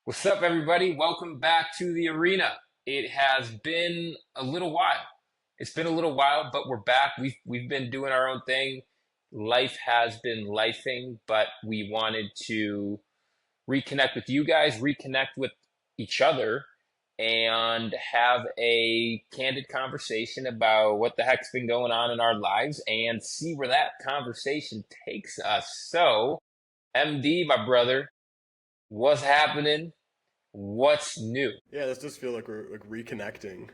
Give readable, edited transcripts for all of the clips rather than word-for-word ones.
What's up, everybody? Welcome back to the arena. It has been a little while. It's been a little while, but we're back. We've been doing our own thing. Life has been lifing, but we wanted to reconnect with you guys, reconnect with each other, and have a candid conversation about what the heck's been going on in our lives and see where that conversation takes us. So, MD, my brother, what's happening? What's new? Yeah, this does feel like we're like reconnecting.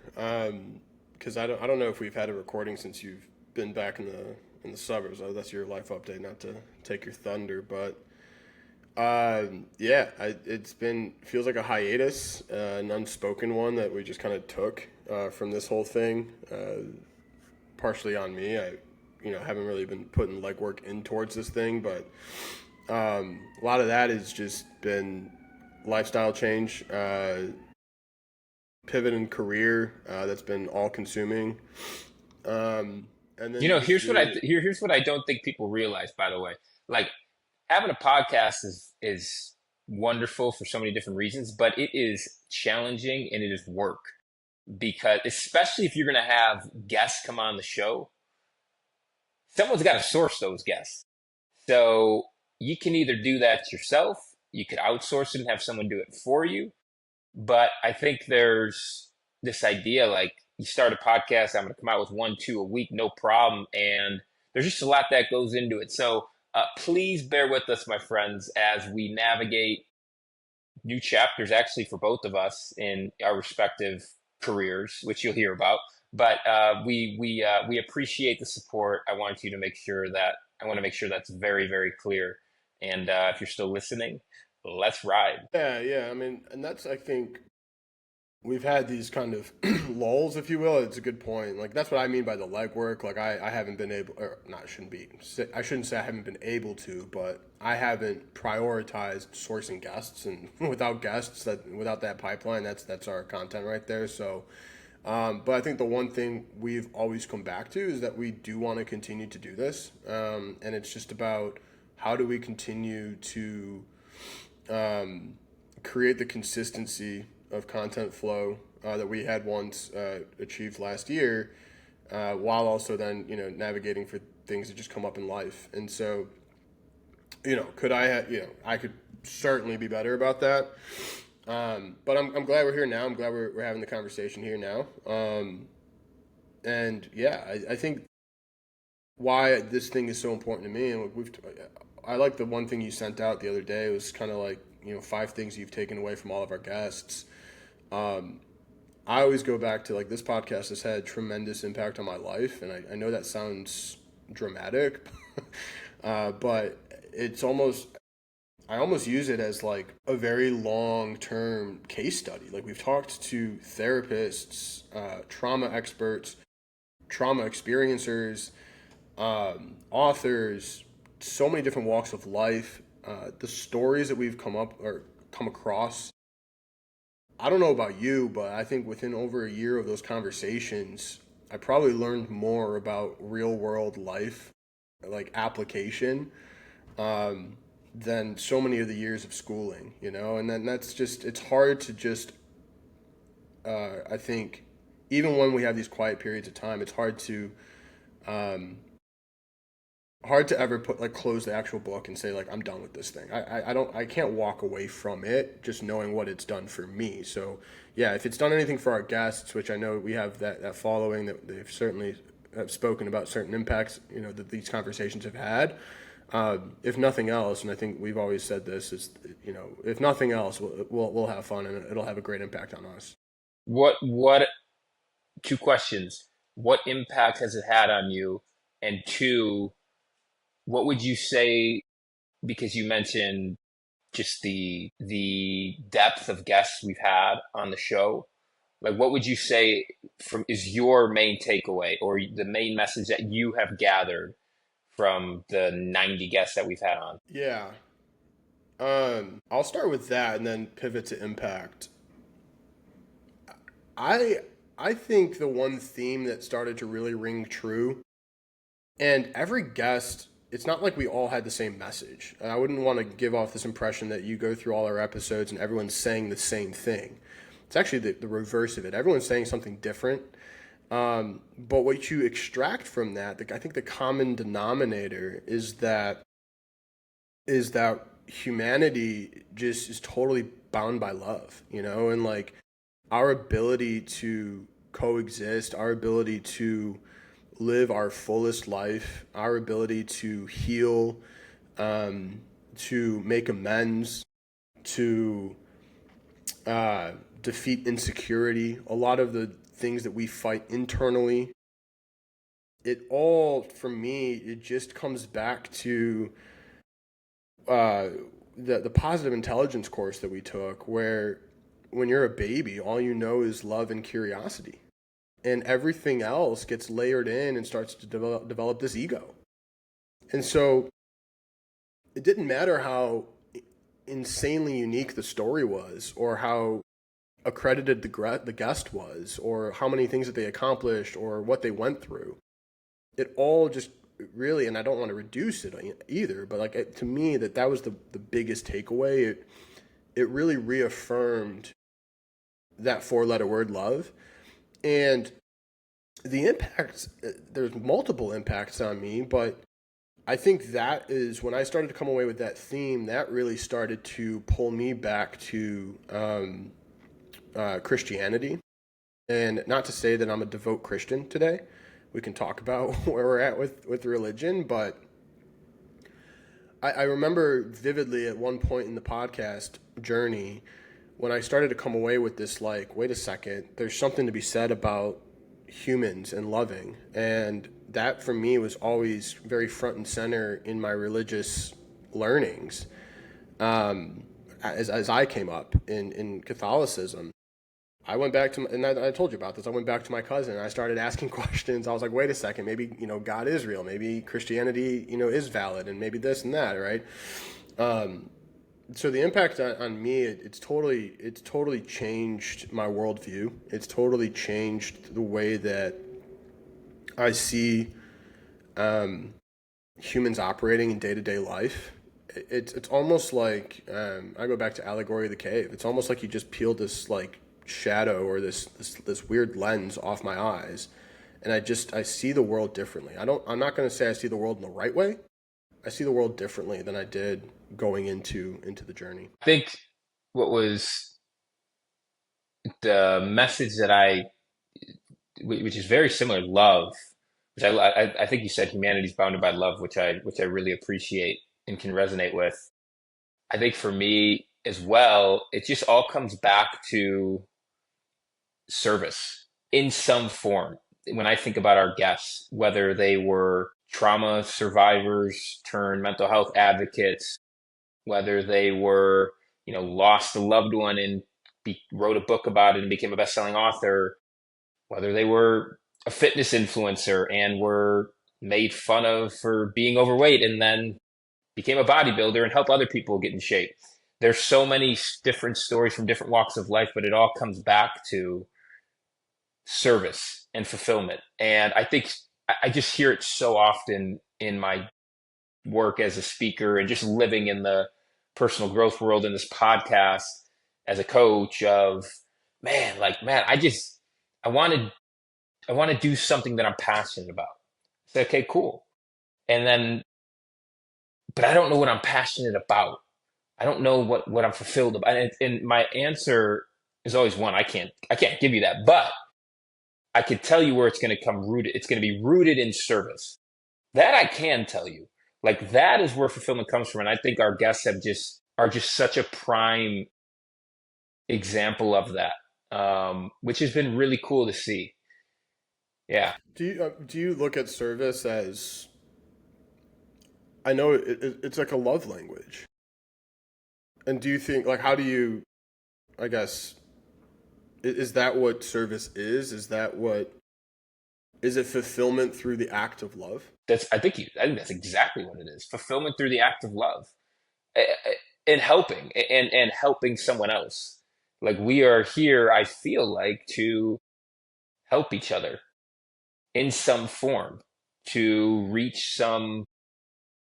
Because I don't know if we've had a recording since you've been back in the suburbs. Oh, that's your life update, not to take your thunder, but yeah, it's been feels like a hiatus, an unspoken one that we just kind of took from this whole thing. Partially on me, I haven't really been putting legwork in towards this thing, but a lot of that has just been lifestyle change. Pivot in career that's been all consuming. And You then know, just here's what I really, here's what I don't think people realize, by the way. Like having a podcast is wonderful for so many different reasons, but it is challenging and it is work because especially if you're going to have guests come on the show, someone's got to source those guests. So you can either do that yourself, you could outsource it and have someone do it for you. But I think there's this idea like you start a podcast, I'm going to come out with one, two a week, no problem. And there's just a lot that goes into it. So please bear with us, my friends, as we navigate new chapters actually for both of us in our respective careers, which you'll hear about. But we appreciate the support. I want to make sure that's very, very clear. And if you're still listening, let's ride. yeah. I mean, and that's I think we've had these kind of lulls, if you will. It's a good point. Like that's what I mean by the legwork. Like I haven't been able, or not, I shouldn't say I haven't been able to, but I haven't prioritized sourcing guests, and without that pipeline, that's our content right there. So. But I think the one thing we've always come back to is that we do want to continue to do this. And it's just about how do we continue to create the consistency of content flow that we had once achieved last year, while also then navigating for things that just come up in life. And so, could I could certainly be better about that. But I'm glad we're here now. I'm glad we're having the conversation here now. And yeah, I think why this thing is so important to me, and I like the one thing you sent out the other day. It was kind of like 5 things you've taken away from all of our guests. Um, I always go back to like this podcast has had tremendous impact on my life, and I know that sounds dramatic, but it's almost I almost use it as like a very long term case study. Like we've talked to therapists, trauma experts, trauma experiencers, authors, so many different walks of life. The stories that we've come across. I don't know about you, but I think within over a year of those conversations, I probably learned more about real world life, like application, um, than so many of the years of schooling, and then that's just, it's hard to just, I think, even when we have these quiet periods of time, it's um, hard to ever put like close the actual book and say like I'm done with this thing. I can't walk away from it just knowing what it's done for me. So yeah, if it's done anything for our guests, which I know we have that following that they've certainly have spoken about certain impacts that these conversations have had. If nothing else, and I think we've always said this is if nothing else, we'll have fun and it'll have a great impact on us. What two questions. What impact has it had on you? And two, what would you say, because you mentioned just the depth of guests we've had on the show, like what would you say from is your main takeaway or the main message that you have gathered from the 90 guests that we've had on? Yeah. I'll start with that and then pivot to impact. I I think the one theme that started to really ring true, and every guest it's not like we all had the same message. And I wouldn't want to give off this impression that you go through all our episodes and everyone's saying the same thing. It's actually the reverse of it. Everyone's saying something different. But what you extract from that, I think the common denominator is that humanity just is totally bound by love, and like our ability to coexist, our ability to live our fullest life, our ability to heal, to make amends, to defeat insecurity, a lot of the things that we fight internally, it all, for me, it just comes back to uh, the positive intelligence course that we took, where when you're a baby, all you know is love and curiosity, and everything else gets layered in and starts to develop this ego. And so it didn't matter how insanely unique the story was, or how accredited the guest was, or how many things that they accomplished, or what they went through. It all just really, and I don't want to reduce it either, but like to me, that was the biggest takeaway. It really reaffirmed that four-letter word, love. And the impacts, there's multiple impacts on me, but I think that is when I started to come away with that theme, that really started to pull me back to Christianity. And not to say that I'm a devout Christian today. We can talk about where we're at with religion, but I remember vividly at one point in the podcast journey when I started to come away with this, like, wait a second, there's something to be said about humans and loving. And that for me was always very front and center in my religious learnings, as I came up in Catholicism. I went back to, and I told you about this. I went back to my cousin and I started asking questions. I was like, wait a second, maybe, God is real. Maybe Christianity, is valid, and maybe this and that, right? So the impact on me, it's totally changed my worldview. It's totally changed the way that I see humans operating in day-to-day life. It's almost like, I go back to allegory of the cave. It's almost like you just peeled this like shadow, or this weird lens off my eyes, and I see the world differently. I'm not going to say I see the world in the right way. I see the world differently than I did going into the journey. I think what was the message that which is very similar, love, which I think you said humanity's bounded by love, which I really appreciate and can resonate with. I think for me as well, it just all comes back to service in some form. When I think about our guests, whether they were trauma survivors turned mental health advocates, whether they were, lost a loved one and wrote a book about it and became a best-selling author, whether they were a fitness influencer and were made fun of for being overweight and then became a bodybuilder and help other people get in shape. There's so many different stories from different walks of life, but it all comes back to service and fulfillment. And I think I just hear it so often in my work as a speaker and just living in the personal growth world in this podcast as a coach of, man, I want to do something that I'm passionate about. Say, okay, cool. And then, but I don't know what I'm passionate about. I don't know what I'm fulfilled about. And my answer is always one. I can't give you that, but I could tell you where it's going to come rooted. It's going to be rooted in service. That I can tell you. Like that is where fulfillment comes from. And I think our guests are just such a prime example of that, which has been really cool to see. Yeah. Do you look at service as, I know it's like a love language, and do you think, like, how do you, I guess, is that what service is? Is it fulfillment through the act of love? I think that's exactly what it is. Fulfillment through the act of love, and helping and helping someone else. Like we are here, I feel like, to help each other in some form, to reach some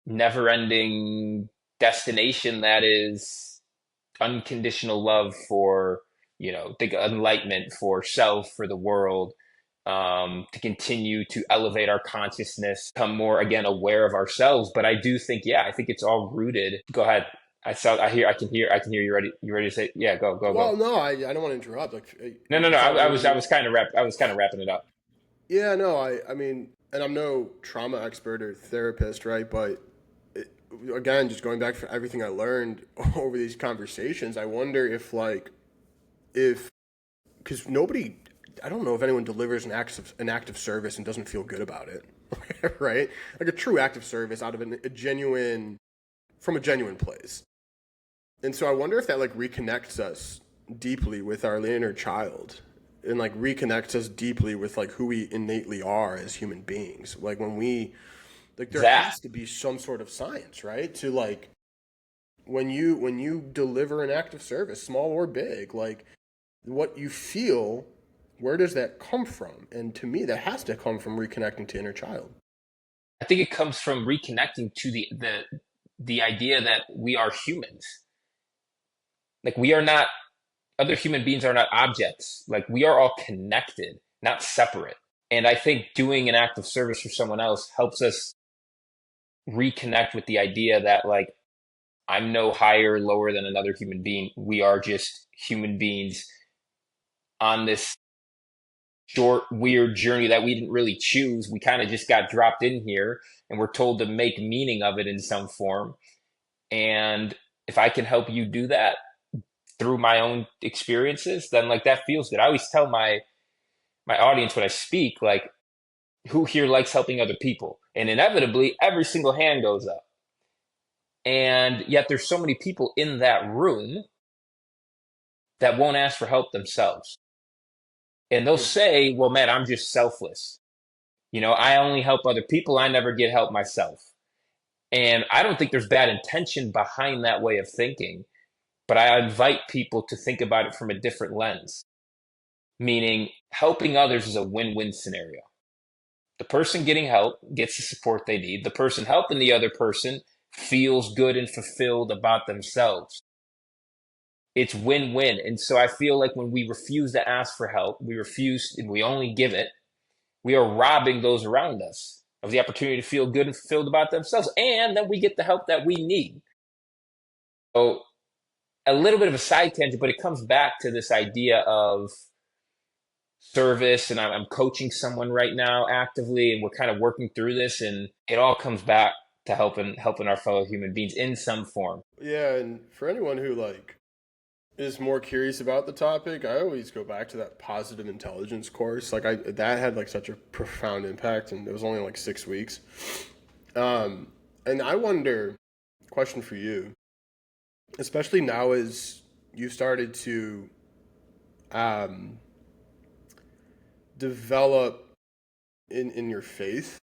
never-ending destination that is unconditional love for, the enlightenment, for self, for the world, to continue to elevate our consciousness, become more again aware of ourselves. But I do think, yeah, I think it's all rooted. Go ahead. I can hear you ready. You ready to say, yeah, go, go, go. Well, no, I don't want to interrupt. Like, No, no, no. if I I were, was kind of wrapping it up. yeah, no, I mean, and I'm no trauma expert or therapist, right? But it, again, just going back for everything I learned over these conversations, I wonder if if because nobody, I don't know if anyone delivers an act of service and doesn't feel good about it, right? Like a true act of service out of a genuine from a genuine place. And so I wonder if that like reconnects us deeply with our inner child and like reconnects us deeply with like who we innately are as human beings. Like when we like there That has to be some sort of science, right? To like when you deliver an act of service, small or big, like what you feel, where does that come from? And to me that has to come from reconnecting to inner child. I think it comes from reconnecting to the idea that we are humans. Like we are not other human beings are not objects. Like we are all connected, not separate. And I think doing an act of service for someone else helps us reconnect with the idea that like I'm no higher, lower than another human being. We are just human beings on this short, weird journey that we didn't really choose. We kind of just got dropped in here and we're told to make meaning of it in some form. And if I can help you do that through my own experiences, then like that feels good. I always tell my audience when I speak, like, who here likes helping other people? And inevitably, every single hand goes up. And yet, there's so many people in that room that won't ask for help themselves. And they'll Yeah. say, well, man, I'm just selfless. I only help other people. I never get help myself. And I don't think there's bad intention behind that way of thinking, but I invite people to think about it from a different lens, meaning helping others is a win win scenario. The person getting help gets the support they need. The person helping the other person feels good and fulfilled about themselves. It's win win. And so I feel like when we refuse to ask for help, we refuse and we only give it, we are robbing those around us of the opportunity to feel good and fulfilled about themselves. And then we get the help that we need. So a little bit of a side tangent, but it comes back to this idea of service. And I'm coaching someone right now actively, and we're kind of working through this, and it all comes back to helping our fellow human beings in some form. Yeah, and for anyone who like is more curious about the topic, I always go back to that positive intelligence course. Like I that had like such a profound impact, and it was only like 6 weeks. And I wonder, question for you, especially now as you started to um, develop in your faith,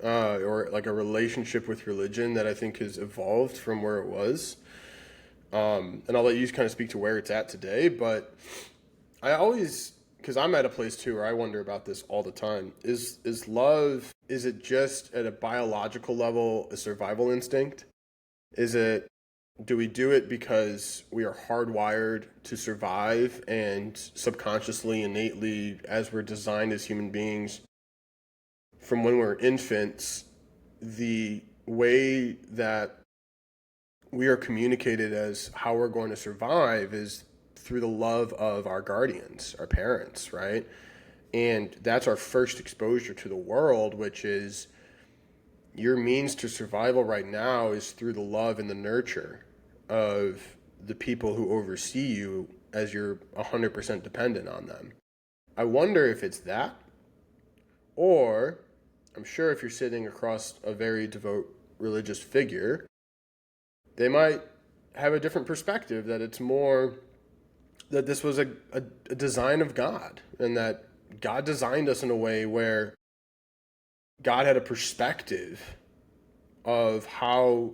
or like a relationship with religion that I think has evolved from where it was. And I'll let you kind of speak to where it's at today. But I always, because I'm at a place too where I wonder about this all the time. Is love? Is it just at a biological level a survival instinct? Is it? Do we do it because we are hardwired to survive and subconsciously, innately, as we're designed as human beings, from when we're infants, the way that we are communicated as how we're going to survive is through the love of our guardians, our parents, right? And that's our first exposure to the world, which is your means to survival right now is through the love and the nurture of the people who oversee you as you're 100% dependent on them. I wonder if it's that, or I'm sure if you're sitting across a very devout religious figure, they might have a different perspective that it's more that this was a design of God and that God designed us in a way where God had a perspective of how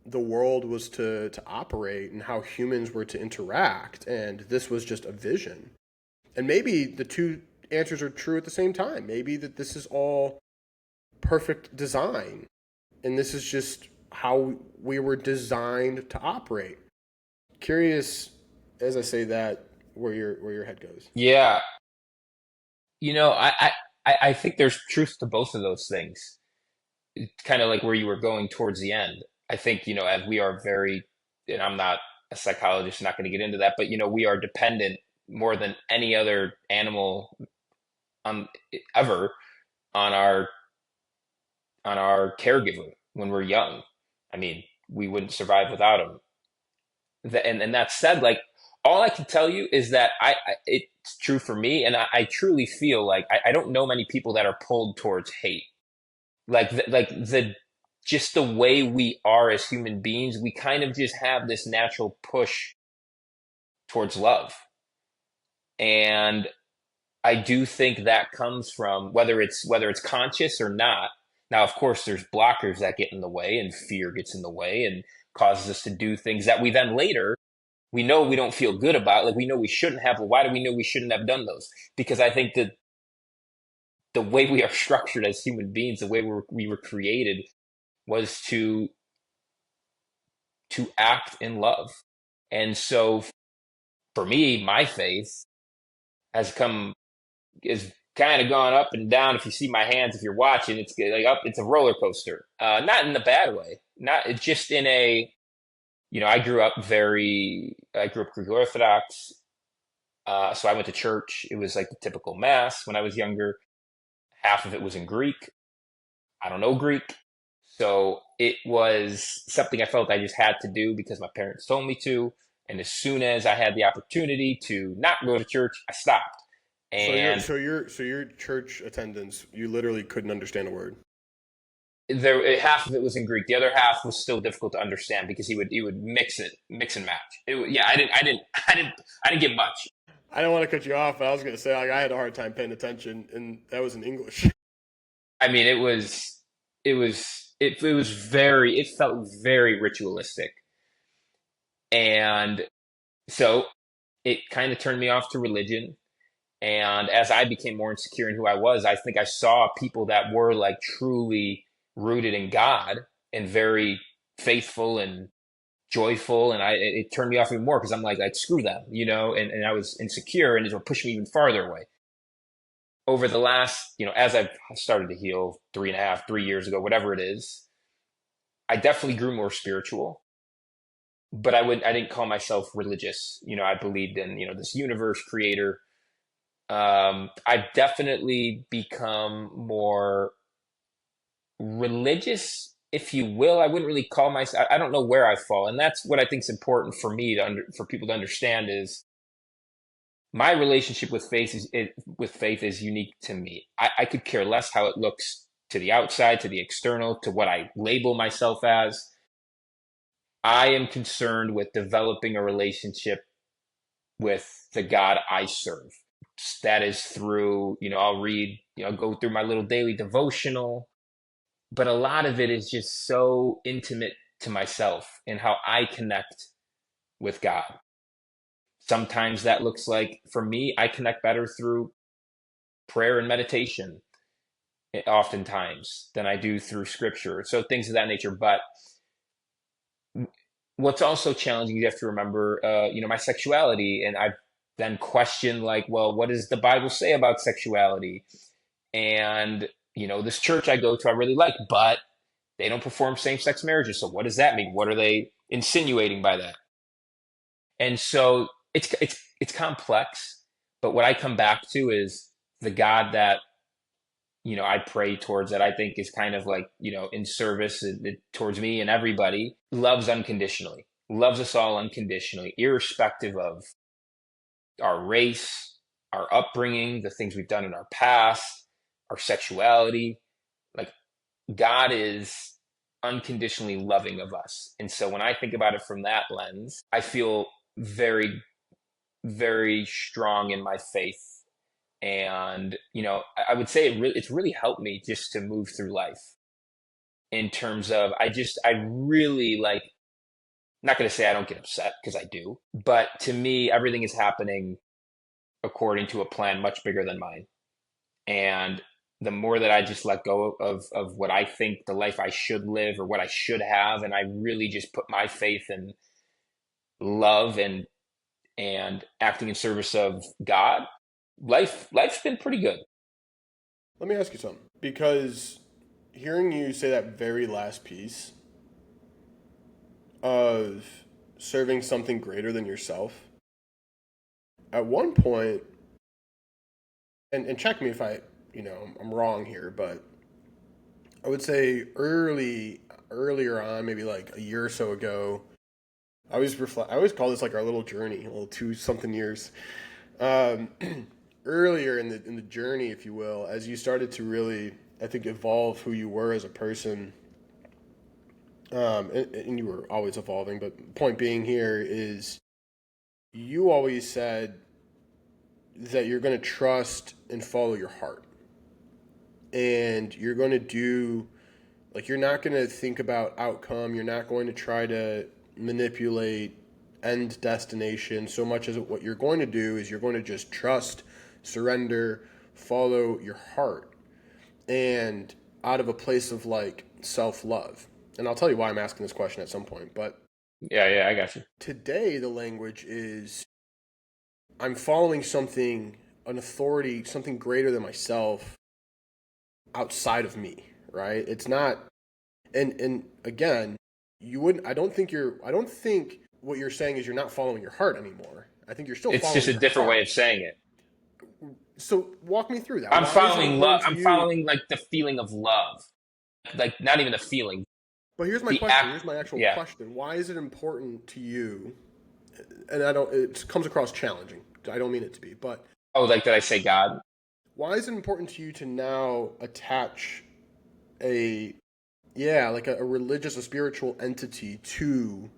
the world was to operate and how humans were to interact. And this was just a vision. And maybe the two answers are true at the same time. Maybe that this is all perfect design. And this is just how we were designed to operate. Curious, as I say that, where your head goes. Yeah, you know, I think there's truth to both of those things. Kind of like where you were going towards the end. I think, as we are very, and I'm not a psychologist, not going to get into that, but we are dependent more than any other animal um ever on our caregiver when we're young. I mean, we wouldn't survive without them. And that said, like, all I can tell you is that it's true for me, and I truly feel like I don't know many people that are pulled towards hate. Like the just the way we are as human beings, we kind of just have this natural push towards love. And I do think that comes from whether it's conscious or not. Now, of course, there's blockers that get in the way, and fear gets in the way and causes us to do things that we then later we know we don't feel good about. Like, we know we shouldn't have. Well, why do we know we shouldn't have done those? Because I think that the way we are structured as human beings, the way we were created, was to act in love. And so for me, my faith has come is kind of gone up and down. If you see my hands, if you're watching, it's like up. It's a roller coaster. Not in a bad way. Not just in a. I grew up Greek Orthodox. So I went to church. It was like the typical mass when I was younger. Half of it was in Greek. I don't know Greek. So it was something I felt I just had to do because my parents told me to. And as soon as I had the opportunity to not go to church, I stopped. And So your church attendance, you literally couldn't understand a word. half of it was in Greek. The other half was still difficult to understand because he would mix and match. Yeah, I didn't get much. I didn't want to cut you off, but I was going to say like I had a hard time paying attention, and that was in English. I mean, it felt very ritualistic. And so it kind of turned me off to religion. And as I became more insecure in who I was, I think I saw people that were like truly rooted in God and very faithful and joyful. And it turned me off even more because I'm like screw them, and I was insecure and it would push me even farther away. Over the last, as I've started to heal 3.5, 3 years ago, whatever it is, I definitely grew more spiritual, but I didn't call myself religious. I believed in, this universe creator. I've definitely become more religious, if you will. I wouldn't really call myself, I don't know where I fall. And that's what I think is important for me for people to understand is my relationship with faith is unique to me. I could care less how it looks to the outside, to the external, to what I label myself as. I am concerned with developing a relationship with the God I serve. That is through, I'll read, go through my little daily devotional, but a lot of it is just so intimate to myself and how I connect with God. Sometimes that looks like, for me, I connect better through prayer and meditation, oftentimes, than I do through scripture. So things of that nature. But what's also challenging, you have to remember, my sexuality. And I've then questioned, like, well, what does the Bible say about sexuality? And, this church I go to, I really like, but they don't perform same sex marriages. So what does that mean? What are they insinuating by that? And so it's complex, but what I come back to is the God that I pray towards, that I think is kind of like in service towards me and everybody, loves unconditionally, loves us all unconditionally, irrespective of our race, our upbringing, the things we've done in our past, our sexuality. Like, God is unconditionally loving of us. And so when I think about it from that lens, I feel very, very strong in my faith. And, I would say it's really helped me just to move through life in terms of, I really like, not going to say I don't get upset because I do, but to me, everything is happening according to a plan much bigger than mine. And the more that I just let go of what I think the life I should live or what I should have, and I really just put my faith in love and acting in service of God, life's been pretty good. Let me ask you something, because hearing you say that very last piece of serving something greater than yourself, at one point, and check me if I'm wrong here, but I would say earlier on, maybe like a year or so ago, I always call this like our little journey, a little two something years. Um, Earlier in the journey, if you will, as you started to really, I think, evolve who you were as a person, and you were always evolving. But point being here is, you always said that you're going to trust and follow your heart, and you're going to do, like, you're not going to think about outcome. You're not going to try to manipulate end destination so much as what you're going to do is you're going to just trust, surrender, follow your heart, and out of a place of like self love. And I'll tell you why I'm asking this question at some point. But Yeah, yeah, I got you. today, the language is, I'm following something, an authority, something greater than myself outside of me, right? It's not, and again, you wouldn't, I don't think what you're saying is you're not following your heart anymore. I think you're still It's just following a your different way heart. of saying it. So walk me through that. I'm Why is it following love. important to I'm you? following like the feeling of love, like not even the feeling, But here's my the question. act. Here's my actual Yeah. question. Why is it important to you? And I don't, it comes across challenging. I don't mean it to be, but Oh, like did I say God? why is it important to you to now attach a, yeah, like a religious, a spiritual entity to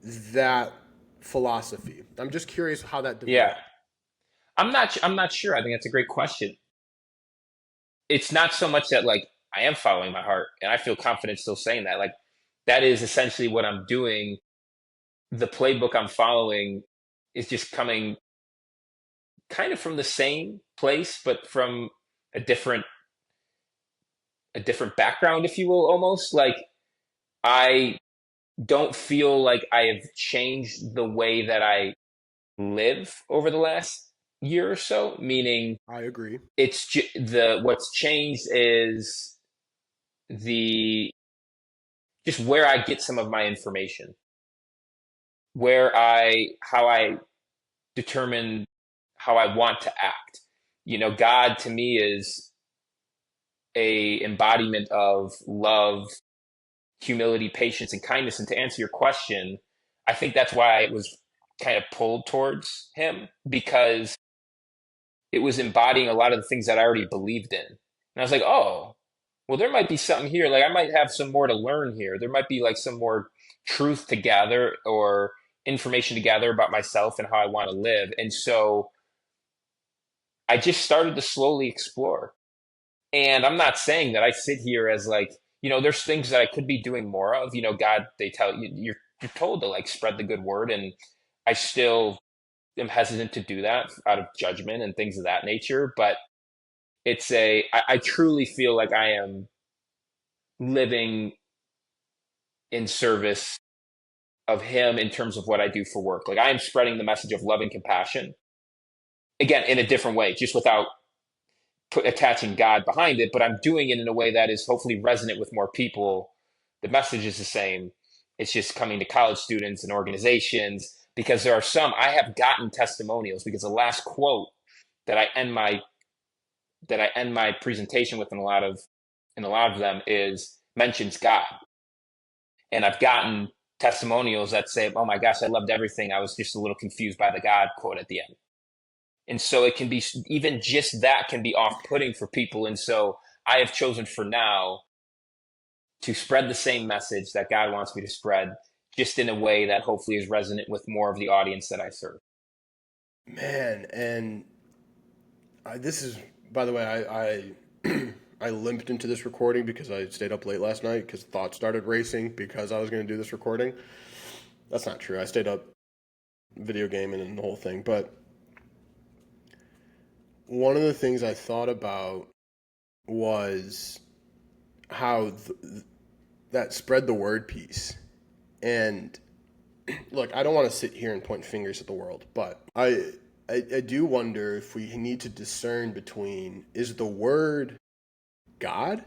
that philosophy? I'm just curious how that Yeah. developed. I'm not sure. I think that's a great question. It's not so much that like I am following my heart, and I feel confident still saying that. Like that is essentially what I'm doing. The playbook I'm following is just coming kind of from the same place, but from a different a different background, if you will, almost. Like I don't feel like I have changed the way that I live over the last year or so, meaning I agree. the what's changed is the just where I get some of my information, where I how I determine how I want to act. You know, God to me is a embodiment of love, humility, patience, and kindness. And to answer your question, I think that's why I was kind of pulled towards him because it was embodying a lot of the things that I already believed in. And I was like, oh, well, there might be something here. Like I might have some more to learn here. There might be like some more truth to gather or information to gather about myself and how I want to live. And so I just started to slowly explore. And I'm not saying that I sit here as like, you know, there's things that I could be doing more of. You know, God, they tell you you're told to like spread the good word, and I still am hesitant to do that out of judgment and things of that nature. But I truly feel like I am living in service of Him in terms of what I do for work. Like I am spreading the message of love and compassion again in a different way, just without attaching God behind it, but I'm doing it in a way that is hopefully resonant with more people. The message is the same. It's just coming to college students and organizations because there are some I have gotten testimonials because the last quote that I end my presentation with in a lot of them is mentions God. And I've gotten testimonials that say, "Oh my gosh, I loved everything. I was just a little confused by the God quote at the end." And so it can be even just that can be off-putting for people. And so I have chosen for now to spread the same message that God wants me to spread, just in a way that hopefully is resonant with more of the audience that I serve. Man, and this is, by the way, I limped into this recording because I stayed up late last night because thoughts started racing because I was going to do this recording. That's not true. I stayed up video gaming and the whole thing. But one of the things I thought about was how that spread the word piece. And look, I don't want to sit here and point fingers at the world, but I do wonder if we need to discern between, is the word God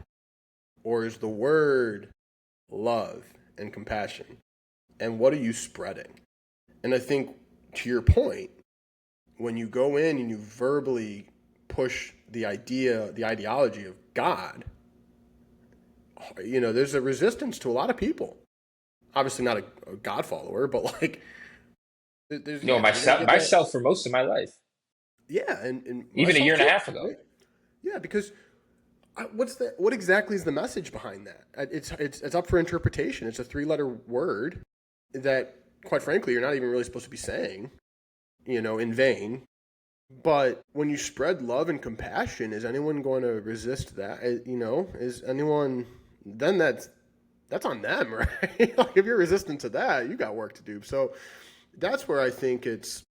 or is the word love and compassion? And what are you spreading? And I think, to your point, when you go in and you verbally push the idea, the ideology of God, there's a resistance to a lot of people. Obviously, not a God follower, but like, No, you're gonna get that. myself for most of my life, Yeah, and even a myself year and a too. half ago. Right? Yeah, because what exactly is the message behind that? It's up for interpretation. It's a three-letter word that, quite frankly, you're not even really supposed to be saying, in vain. But when you spread love and compassion, is anyone going to resist that? Is anyone? Then that's on them, right? Like if you're resistant to that, you got work to do. So that's where I think it's.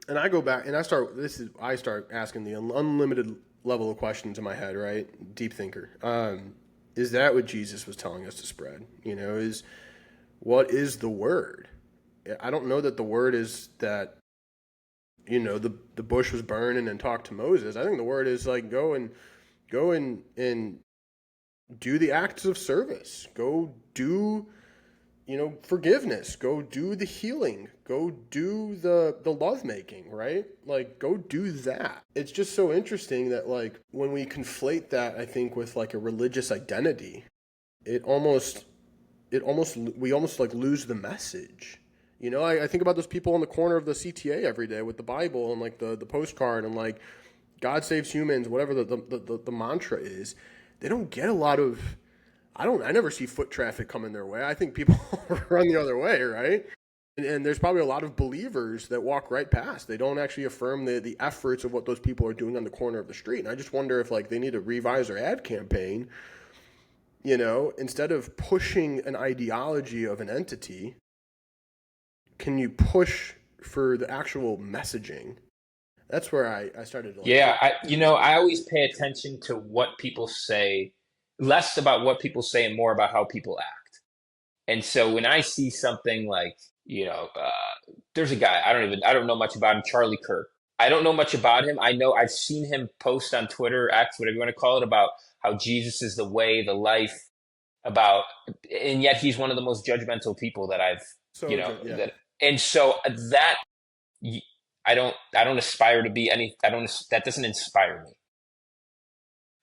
And I go back and I start asking the unlimited level of questions in my head, right? Deep thinker. Is that what Jesus was telling us to spread? Is what is the word? I don't know that the word is that the bush was burned and talk to Moses. I think the word is like go and do the acts of service. Go do forgiveness. Go do the healing. Go do the love making, right? Like go do that. It's just so interesting that like when we conflate that, I think with like a religious identity, it almost we almost like lose the message. I think about those people on the corner of the CTA every day with the Bible and like the postcard and like God saves humans, whatever the mantra is. They don't get a lot of. I never see foot traffic coming their way. I think people run the other way, right? And there's probably a lot of believers that walk right past. They don't actually affirm the efforts of what those people are doing on the corner of the street. And I just wonder if like they need to revise their ad campaign, instead of pushing an ideology of an entity, can you push for the actual messaging? That's where I started to like Yeah, think. I always pay attention to what people say, less about what people say and more about how people act. And so when I see something like, there's a guy, I don't know much about him, Charlie Kirk. I don't know much about him. I know I've seen him post on Twitter, X, whatever you want to call it, about how Jesus is the way, the life, about, and yet he's one of the most judgmental people that Yeah. that, and so that I don't aspire to be any, that doesn't inspire me.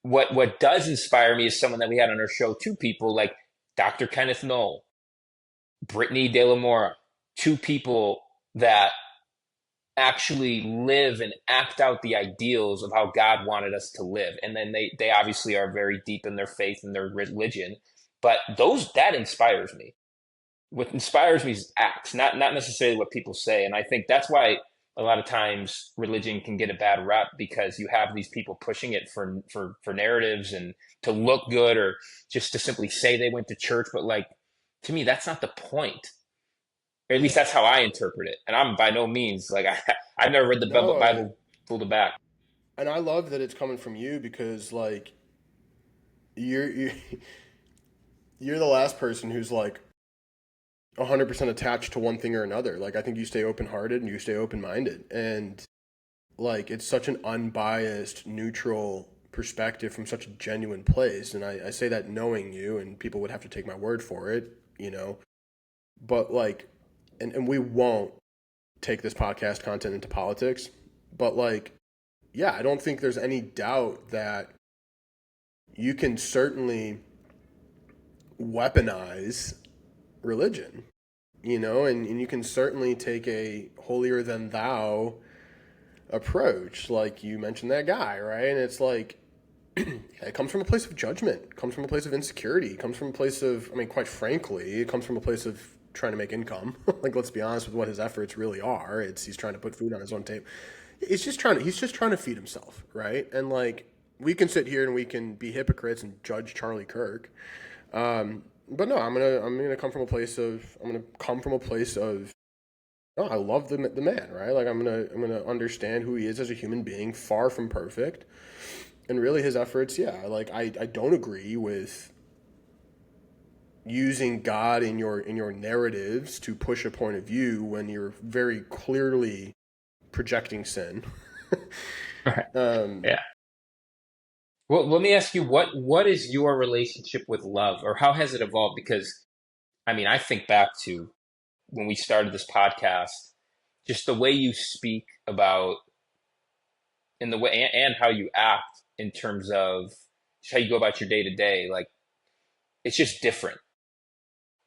What does inspire me is someone that we had on our show, two people like Dr. Kenneth Knoll, Brittany De La Mora, two people that actually live and act out the ideals of how God wanted us to live. And then they obviously are very deep in their faith and their religion, but that inspires me. What inspires me is acts, not necessarily what people say. And I think that's why a lot of times religion can get a bad rep, because you have these people pushing it for narratives and to look good, or just to simply say they went to church. But like, to me, that's not the point. Or at least Yeah. that's how I interpret it. And I'm by no means like I've never read the No, Bible full to back. and I love that it's coming from you because like you're you're the last person who's like 100% attached to one thing or another. Like I think you stay open-hearted and you stay open-minded, and like it's such an unbiased, neutral perspective from such a genuine place. And I say that knowing you, and people would have to take my word for it. But like, and we won't take this podcast content into politics, but like, yeah, I don't think there's any doubt that you can certainly weaponize religion, and you can certainly take a holier than thou approach. Like you mentioned that guy, right? And it's like, it comes from a place of judgment, it comes from a place of insecurity, it comes from a place of, I mean, quite frankly, it comes from a place of trying to make income. Like, let's be honest with what his efforts really are. He's trying to put food on his own table. He's just trying to feed himself, right? And like, we can sit here and we can be hypocrites and judge Charlie Kirk. But no, I'm gonna come from a place of, oh, I love the man, right? Like I'm gonna understand who he is as a human being, far from perfect, And really his efforts, yeah, like I don't agree with using God in your narratives to push a point of view when you're very clearly projecting sin. Right. um, Yeah. Well, let me ask you, what is your relationship with love, or how has it evolved? Because I mean, I think back to when we started this podcast, just the way you speak about, and the way and how you act in terms of just how you go about your day to day, like it's just different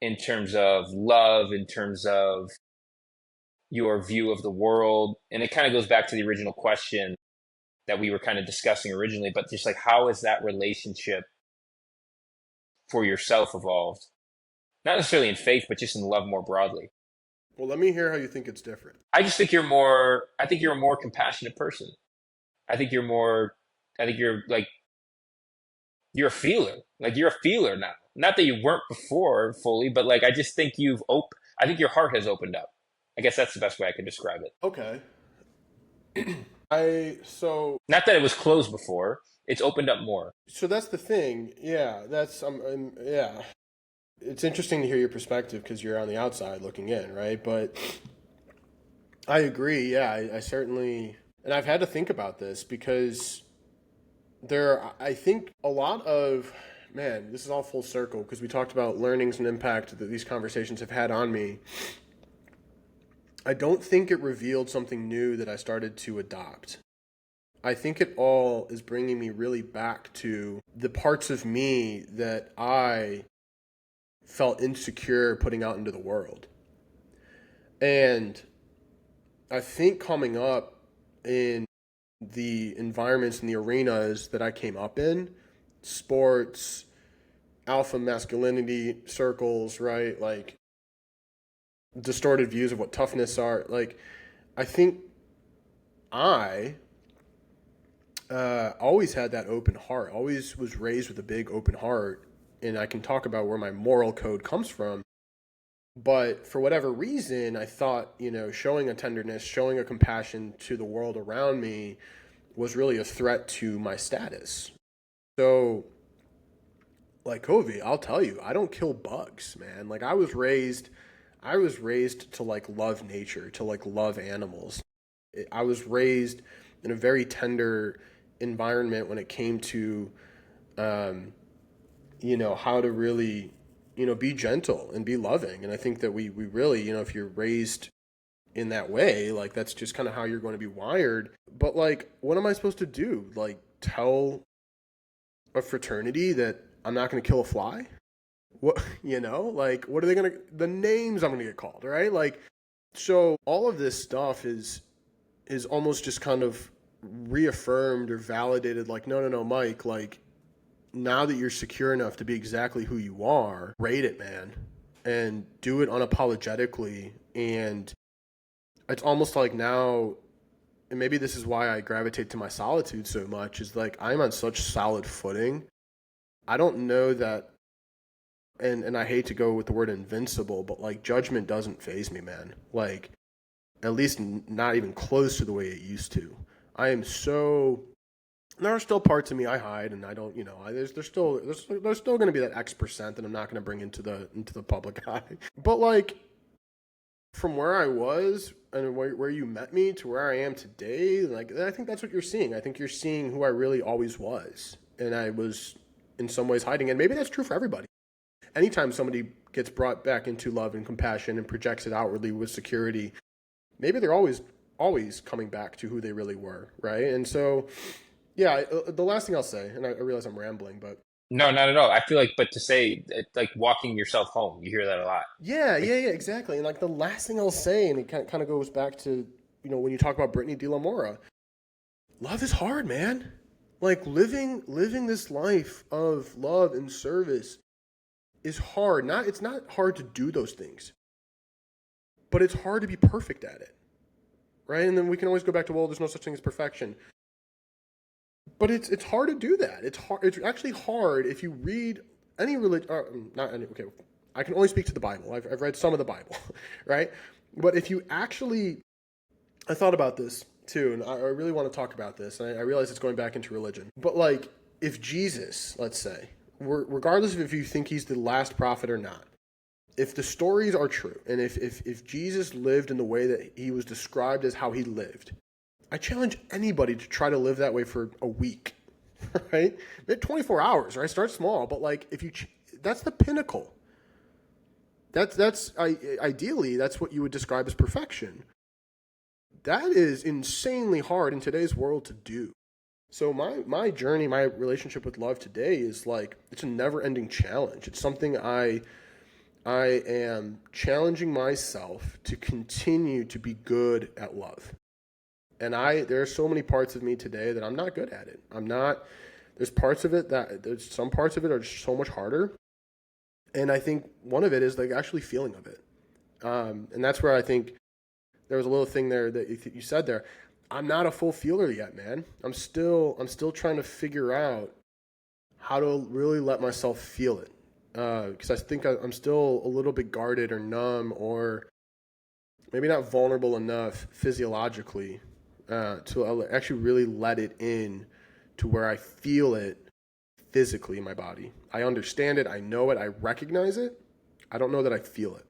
in terms of love, in terms of your view of the world. And it kind of goes back to the original question that we were kind of discussing originally, but just like how has that relationship for yourself evolved? Not necessarily in faith, but just in love more broadly. well, let me hear how you think it's different. I just think you're more, I think you're a more compassionate person. I think you're more, I think you're like, you're a feeler. Like you're a feeler now. Not that you weren't before fully, but like I just think I think your heart has opened up. I guess that's the best way I could describe it. Okay. I so Not that it was closed before, it's opened up more. so that's the thing. Yeah, that's yeah. It's interesting to hear your perspective because you're on the outside looking in, right? But I agree. Yeah, I certainly, and I've had to think about this because I think a lot of, man, this is all full circle because we talked about learnings and impact that these conversations have had on me. I don't think it revealed something new that I started to adopt. I think it all is bringing me really back to the parts of me that I felt insecure putting out into the world. And I think coming up in the environments and the arenas that I came up in, sports, alpha masculinity circles, right? Like distorted views of what toughness are. Like, I think I always had that open heart, always was raised with a big open heart. And I can talk about where my moral code comes from. But for whatever reason, I thought, showing a tenderness, showing a compassion to the world around me was really a threat to my status. So, like Covey, I'll tell you, I don't kill bugs, man. Like I was raised to like love nature, to like love animals. I was raised in a very tender environment when it came to, um, how to really, be gentle and be loving. And I think that we really, if you're raised in that way, like that's just kind of how you're going to be wired. But like, what am I supposed to do? Like, tell a fraternity that I'm not going to kill a fly? What, like, what are they going to, the names I'm going to get called, right? Like, so all of this stuff is almost just kind of reaffirmed or validated. Like, no, Mike, like, now that you're secure enough to be exactly who you are, rate it, man, and do it unapologetically. And it's almost like now, and maybe this is why I gravitate to my solitude so much, is like I'm on such solid footing. I don't know that, and I hate to go with the word invincible, but like judgment doesn't faze me, man. Like, at least not even close to the way it used to. I am so, there are still parts of me I hide, and I don't, there's still going to be that X% that I'm not going to bring into the public eye. But like, from where I was and where you met me to where I am today, like I think that's what you're seeing. I think you're seeing who I really always was, and I was in some ways hiding. And maybe that's true for everybody. Anytime somebody gets brought back into love and compassion and projects it outwardly with security, maybe they're always coming back to who they really were, right? And so, yeah, the last thing I'll say, and I realize I'm rambling, but No, not at all. I feel like, but to say like walking yourself home, you hear that a lot. Like, yeah, exactly. And like the last thing I'll say, and it kind of goes back to when you talk about Brittany De La Mora, love is hard, man. Like living this life of love and service is hard. It's not hard to do those things, but it's hard to be perfect at it, right? And then we can always go back to, well, there's no such thing as perfection. But it's hard to do that. It's hard. It's actually hard if you read any religion. Not any. Okay, I can only speak to the Bible. I've read some of the Bible, right? But if you actually, I thought about this too, and I really want to talk about this. And I realize it's going back into religion, but like, if Jesus, let's say, regardless of if you think he's the last prophet or not, if the stories are true, and if Jesus lived in the way that he was described as how he lived, I challenge anybody to try to live that way for a week, right? 24 hours, right? Start small, but like, if you, that's the pinnacle. Ideally, that's what you would describe as perfection. That is insanely hard in today's world to do. So my journey, my relationship with love today is like, it's a never-ending challenge. It's something I am challenging myself to continue to be good at love. And there are so many parts of me today that I'm not good at it. There's parts of it there's some parts of it are just so much harder. And I think one of it is like actually feeling of it. And that's where I think there was a little thing there that you said there. I'm not a full feeler yet, man. I'm still trying to figure out how to really let myself feel it. Because I think I'm still a little bit guarded or numb, or maybe not vulnerable enough physiologically to actually really let it in to where I feel it physically in my body. I understand it. I know it. I recognize it. I don't know that I feel it.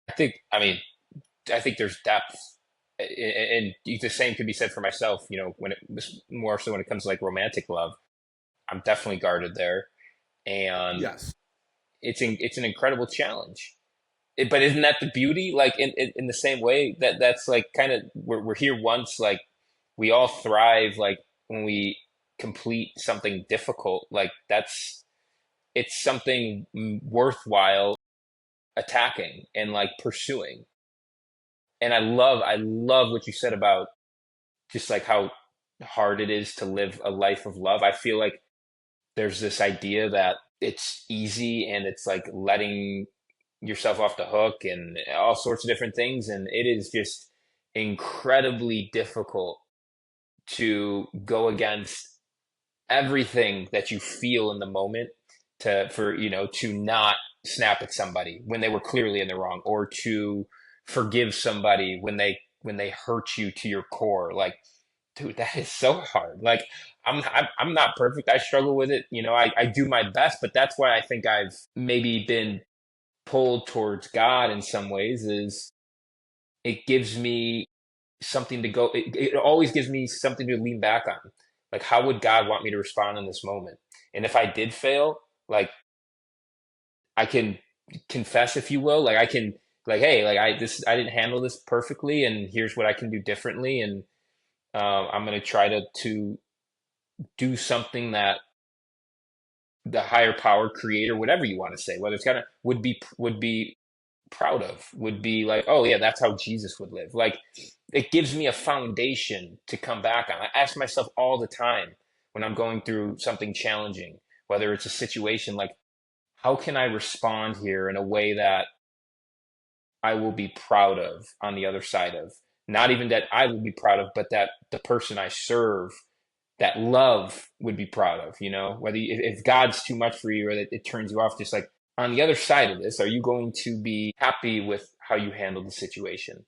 I think there's depth, and the same could be said for myself. You know, when it was more so when it comes to like romantic love, I'm definitely guarded there, and Yes. it's an incredible challenge. But isn't that the beauty? Like in the same way that's like kind of we're here once. Like we all thrive. Like when we complete something difficult, like it's something worthwhile attacking and like pursuing. And I love what you said about just like how hard it is to live a life of love. I feel like there's this idea that it's easy and it's like letting yourself off the hook and all sorts of different things. And it is just incredibly difficult to go against everything that you feel in the moment to not snap at somebody when they were clearly in the wrong, or to forgive somebody when they hurt you to your core. Like, dude, that is so hard. Like, I'm not perfect. I struggle with it. You know, I do my best, but that's why I think I've maybe been pulled towards God in some ways. Is it gives me something to go. It always gives me something to lean back on. Like, how would God want me to respond in this moment? And if I did fail, like I can confess, if you will. Like I can, like, hey, like I didn't handle this perfectly, and here's what I can do differently, and I'm gonna try to do something that the higher power, creator, whatever you want to say, whether it's kind of would be proud of, would be like, oh yeah, that's how Jesus would live. Like it gives me a foundation to come back on. I ask myself all the time when I'm going through something challenging, whether it's a situation like, how can I respond here in a way that I will be proud of on the other side of? Not even that I will be proud of, but that the person I serve, that love would be proud of, you know, whether if God's too much for you or that it turns you off, just like on the other side of this, are you going to be happy with how you handled the situation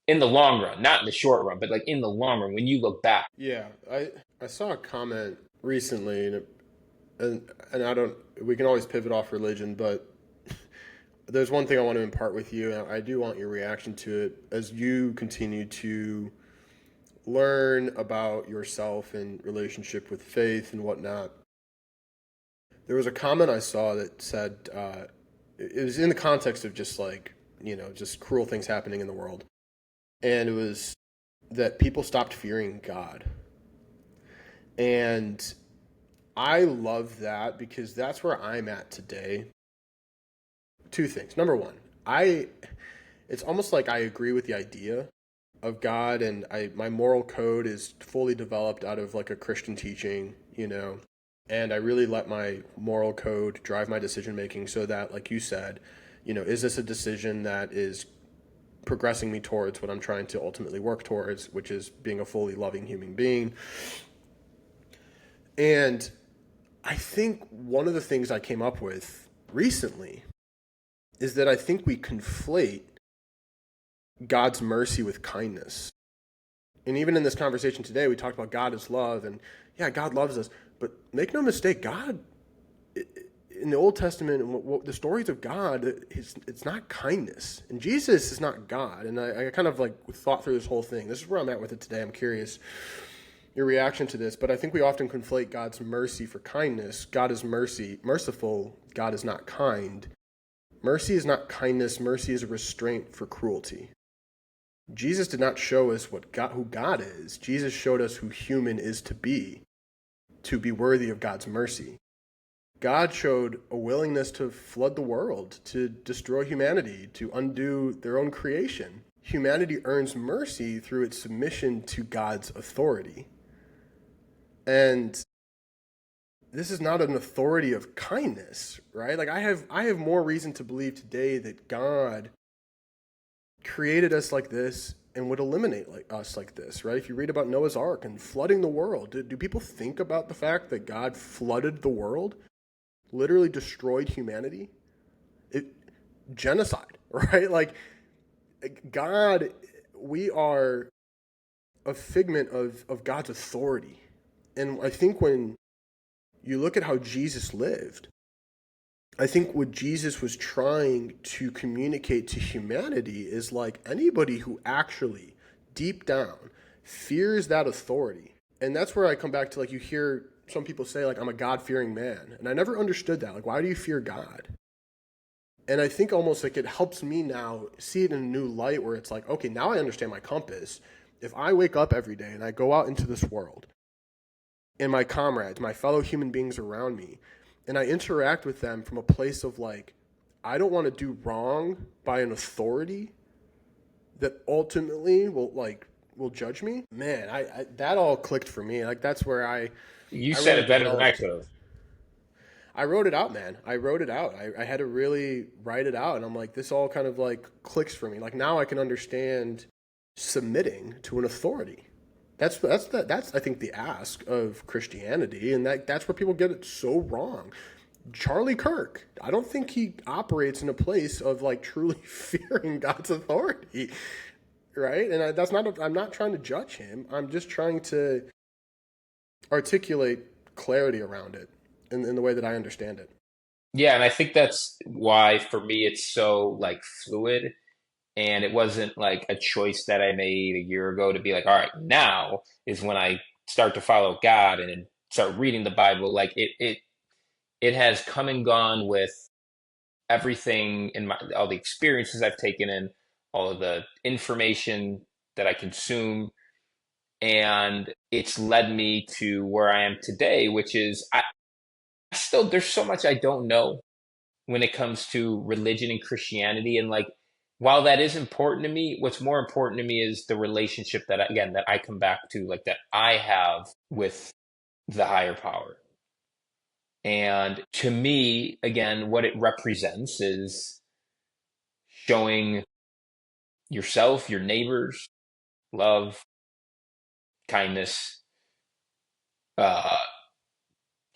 in the long run, not in the short run, but like in the long run, when you look back? Yeah. I saw a comment recently, and I don't. We can always pivot off religion, but there's one thing I want to impart with you, and I do want your reaction to it as you continue to learn about yourself and relationship with faith and whatnot. There was a comment I saw that said it was in the context of just like, just cruel things happening in the world, and it was that people stopped fearing God, and I love that because that's where I'm at today. Two things. Number one, it's almost like I agree with the idea of God, and my moral code is fully developed out of like a Christian teaching, and I really let my moral code drive my decision making so that, like you said, is this a decision that is progressing me towards what I'm trying to ultimately work towards, which is being a fully loving human being. And I think one of the things I came up with recently is that I think we conflate God's mercy with kindness. And even in this conversation today, we talked about God as love, and yeah, God loves us. But make no mistake, God in the Old Testament, the stories of God, it's not kindness, and Jesus is not God. And I kind of like thought through this whole thing. This is where I'm at with it today. I'm curious your reaction to this, but I think we often conflate God's mercy for kindness. God is merciful. God is not kind. Mercy is not kindness. Mercy is a restraint for cruelty. Jesus did not show us who God is. Jesus showed us who human is to be worthy of God's mercy. God showed a willingness to flood the world, to destroy humanity, to undo their own creation. Humanity earns mercy through its submission to God's authority. And this is not an authority of kindness, right? Like I have more reason to believe today that God created us like this and would eliminate us like this, right? If you read about Noah's Ark and flooding the world, do people think about the fact that God flooded the world, literally destroyed humanity? It genocide, right? Like God, we are a figment of God's authority. And I think when you look at how Jesus lived, I think what Jesus was trying to communicate to humanity is like anybody who actually, deep down, fears that authority. And that's where I come back to, like, you hear some people say, like, I'm a God-fearing man. And I never understood that. Like, why do you fear God? And I think almost like it helps me now see it in a new light where it's like, okay, now I understand my compass. If I wake up every day and I go out into this world and my comrades, my fellow human beings around me, and I interact with them from a place of like, I don't want to do wrong by an authority that ultimately will judge me. Man, I that all clicked for me. Like that's where You I said really it better than I developed. could have. I wrote it out, man. I wrote it out. I had to really write it out, and I'm like, this all kind of like clicks for me. Like now I can understand submitting to an authority. That's I think the ask of Christianity, and that's where people get it so wrong. Charlie Kirk, I don't think he operates in a place of like truly fearing God's authority, right? And that's not. I'm not trying to judge him. I'm just trying to articulate clarity around it in the way that I understand it. Yeah, and I think that's why for me it's so like fluid. And it wasn't like a choice that I made a year ago to be like, all right, now is when I start to follow God and then start reading the Bible. Like it has come and gone with everything in my all the experiences I've taken in, all of the information that I consume, and it's led me to where I am today, which is I still there's so much I don't know when it comes to religion and Christianity. And like, while that is important to me, what's more important to me is the relationship that, again, that I come back to, like that I have with the higher power. And to me, again, what it represents is showing yourself, your neighbors, love, kindness, uh,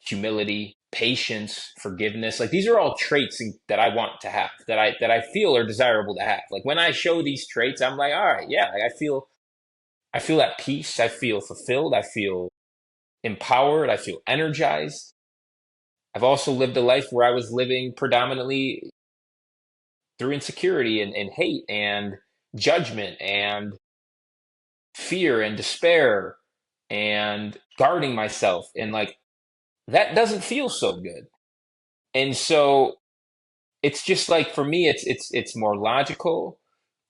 humility, patience, forgiveness. Like these are all traits that I want to have, that I feel are desirable to have. Like when I show these traits, I'm like, all right, yeah, like I feel at peace, I feel fulfilled, I feel empowered, I feel energized. I've also lived a life where I was living predominantly through insecurity and hate and judgment and fear and despair and guarding myself. And like that doesn't feel so good. And so it's just like for me it's more logical,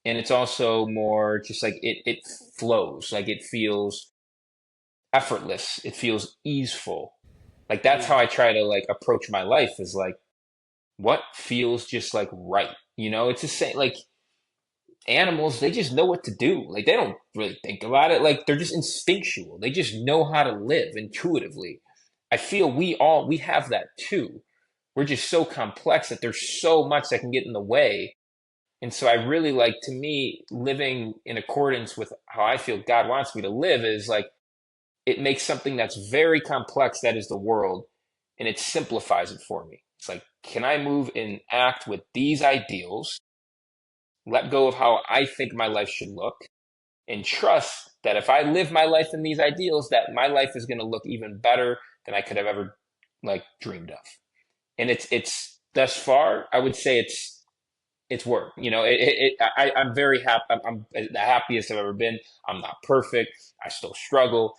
and it's also more just like it flows, like it feels effortless, it feels easeful. Like that's how Mm. I try to like approach my life, is like what feels just like right. It's the same like animals, they just know what to do. Like they don't really think about it. Like they're just instinctual. They just know how to live intuitively. I feel we have that too. We're just so complex that there's so much that can get in the way. And so I really like, to me, living in accordance with how I feel God wants me to live is like it makes something that's very complex, that is the world, and it simplifies it for me. It's like, can I move and act with these ideals, let go of how I think my life should look, and trust that if I live my life in these ideals, that my life is going to look even better than I could have ever like dreamed of. And it's thus far, I would say it's work. I'm very happy. I'm the happiest I've ever been. I'm not perfect. I still struggle,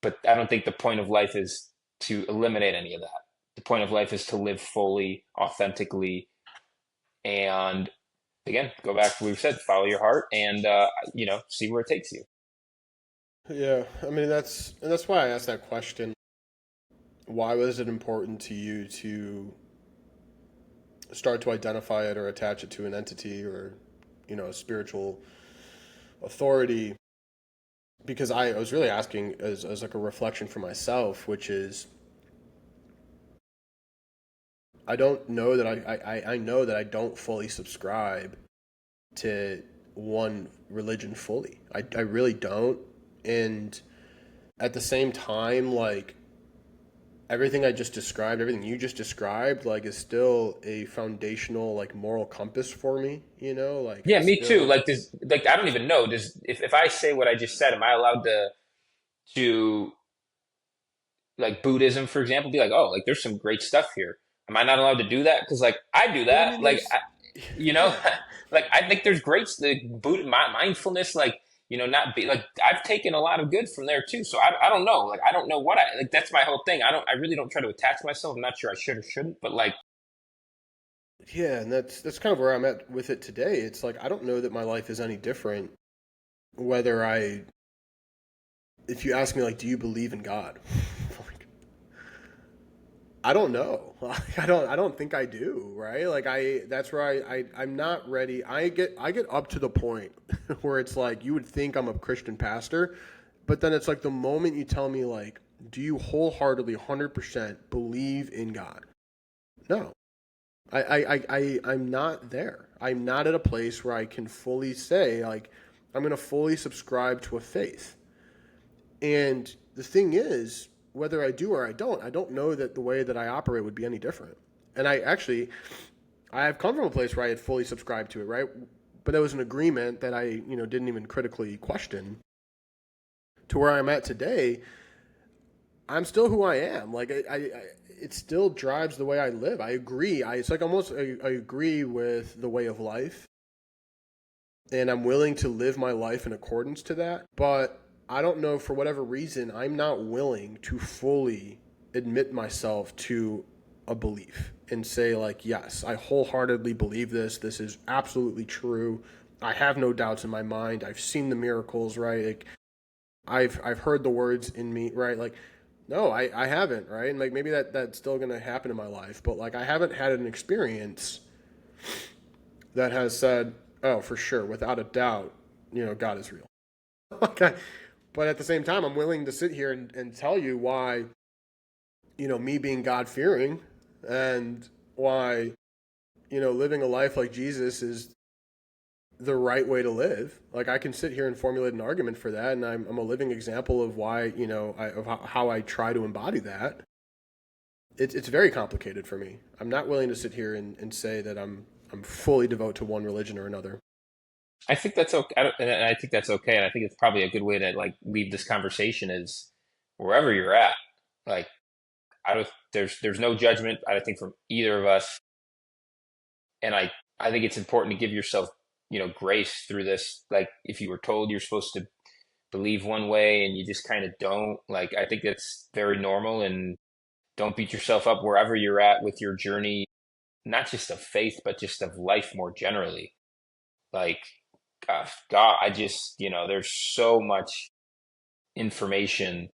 but I don't think the point of life is to eliminate any of that. The point of life is to live fully, authentically, and again, go back to what we've said: follow your heart, and see where it takes you. Yeah, I mean that's why I asked that question. Why was it important to you to start to identify it or attach it to an entity or, a spiritual authority? Because I was really asking as like a reflection for myself, which is I don't know that I know that I don't fully subscribe to one religion fully. I really don't. And at the same time, like everything I just described, everything you just described, like is still a foundational like moral compass for me, like Yeah, it's me too. still Like this, like I don't even know. Does if I say what I just said, am I allowed to like Buddhism, for example, be like, oh, like there's some great stuff here. Am I not allowed to do that? Because like I do well, I that. mean Like there's you know, yeah. like I think there's great the Buddha mindfulness. Like not be like I've taken a lot of good from there too. So I don't know. Like I don't know what I like. That's my whole thing. I really don't try to attach myself. I'm not sure I should or shouldn't. But like Yeah, and that's kind of where I'm at with it today. It's like I don't know that my life is any different whether I if you ask me like do you believe in God? Like, I don't know. I don't think I do, right? Like that's where I'm not ready. I get up to the point where it's like you would think I'm a Christian pastor, but then it's like the moment you tell me like do you wholeheartedly 100% believe in God? No. I'm not there. I'm not at a place where I can fully say like I'm going to fully subscribe to a faith. And the thing is, whether I do or I don't know that the way that I operate would be any different. And I have come from a place where I had fully subscribed to it, right? But there was an agreement that I, didn't even critically question. To where I'm at today, I'm still who I am. Like it still drives the way I live. I agree. It's like almost I agree with the way of life, and I'm willing to live my life in accordance to that. But I don't know for whatever reason I'm not willing to fully admit myself to a belief and say like, yes, I wholeheartedly believe this. This is absolutely true. I have no doubts in my mind. I've seen the miracles, right? Like, I've heard the words in me, right? Like, no, I haven't, right? And like maybe that's still gonna happen in my life, but like I haven't had an experience that has said, oh, for sure, without a doubt, God is real. Okay. But at the same time, I'm willing to sit here and tell you why, me being God fearing and why, living a life like Jesus is the right way to live. Like I can sit here and formulate an argument for that, and I'm a living example of why of how I try to embody that. It's very complicated for me. I'm not willing to sit here and say that I'm fully devoted to one religion or another. I think that's okay. And I think that's okay. And I think it's probably a good way to like leave this conversation is wherever you're at. Like I don't there's no judgment, I don't think from either of us. And I think it's important to give yourself, grace through this. Like if you were told you're supposed to believe one way and you just kind of don't, like I think that's very normal and don't beat yourself up wherever you're at with your journey, not just of faith, but just of life more generally. Like, gosh, God, there's so much information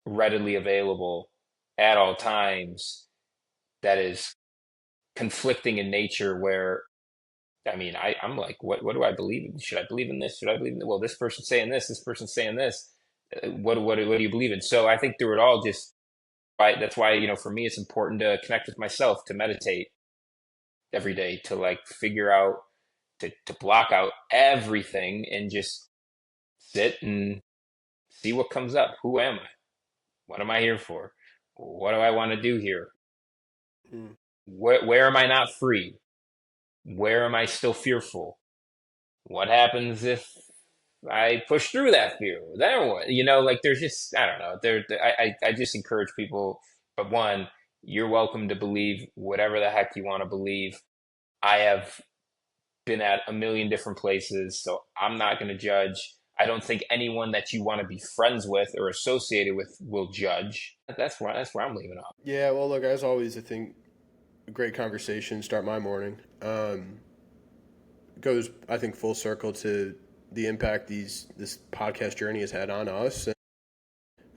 readily available at all times that is conflicting in nature where I mean I'm like what do I believe in? Should I believe in this? Should I believe in well this person's saying this person's saying this. What do you believe in? So I think through it all just right that's why for me it's important to connect with myself, to meditate every day, to like figure out to block out everything and just sit and see what comes up. Who am I? What am I here for? What do I want to do here? Mm. Where am I not free? Where am I still fearful? What happens if I push through that fear, then what? Like there's just I don't know. I just encourage people. But one, you're welcome to believe whatever the heck you want to believe. I have been at a million different places, so I'm not going to judge. I don't think anyone that you want to be friends with or associated with will judge. That's where I'm leaving off. Yeah, well, look, as always, I think a great conversation start my morning. Goes, I think, full circle to the impact this podcast journey has had on us.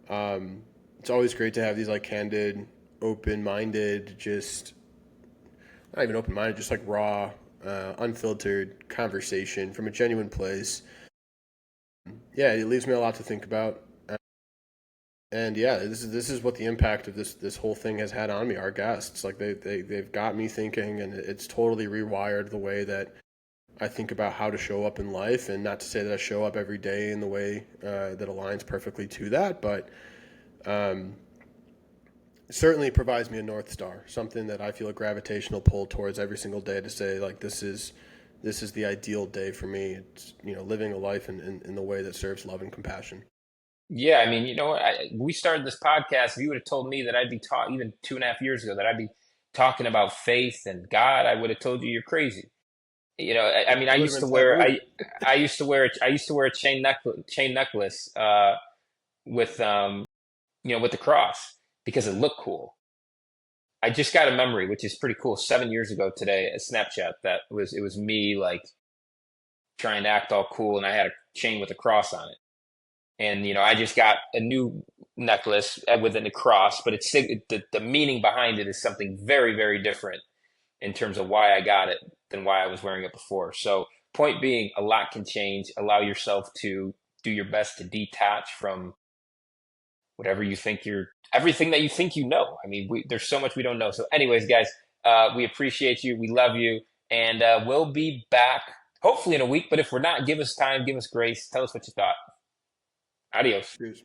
It's always great to have these like candid, open-minded, just not even open-minded, just like raw, unfiltered conversation from a genuine place. Yeah, it leaves me a lot to think about. And yeah, this is what the impact of this whole thing has had on me. Our guests, like they've got me thinking, and it's totally rewired the way that I think about how to show up in life. And not to say that I show up every day in the way that aligns perfectly to that, but um, certainly provides me a north star, something that I feel a gravitational pull towards every single day to say like this is the ideal day for me. It's living a life in the way that serves love and compassion. Yeah, I mean, we started this podcast. If you would have told me that I'd be taught even 2.5 years ago that I'd be talking about faith and God, I would have told you you're crazy. I mean, It would have been taboo. I used to wear a chain necklace with with the cross because it looked cool. I just got a memory, which is pretty cool. 7 years ago today, a Snapchat it was me like trying to act all cool, and I had a chain with a cross on it. And I just got a new necklace with a cross, but the meaning behind it is something very, very different in terms of why I got it than why I was wearing it before. So, point being, a lot can change. Allow yourself to do your best to detach from whatever you think everything that you think you know. I mean, there's so much we don't know. So, anyways, guys, we appreciate you. We love you. And we'll be back hopefully in a week. But if we're not, give us time, give us grace. Tell us what you thought. Adios. Cheers.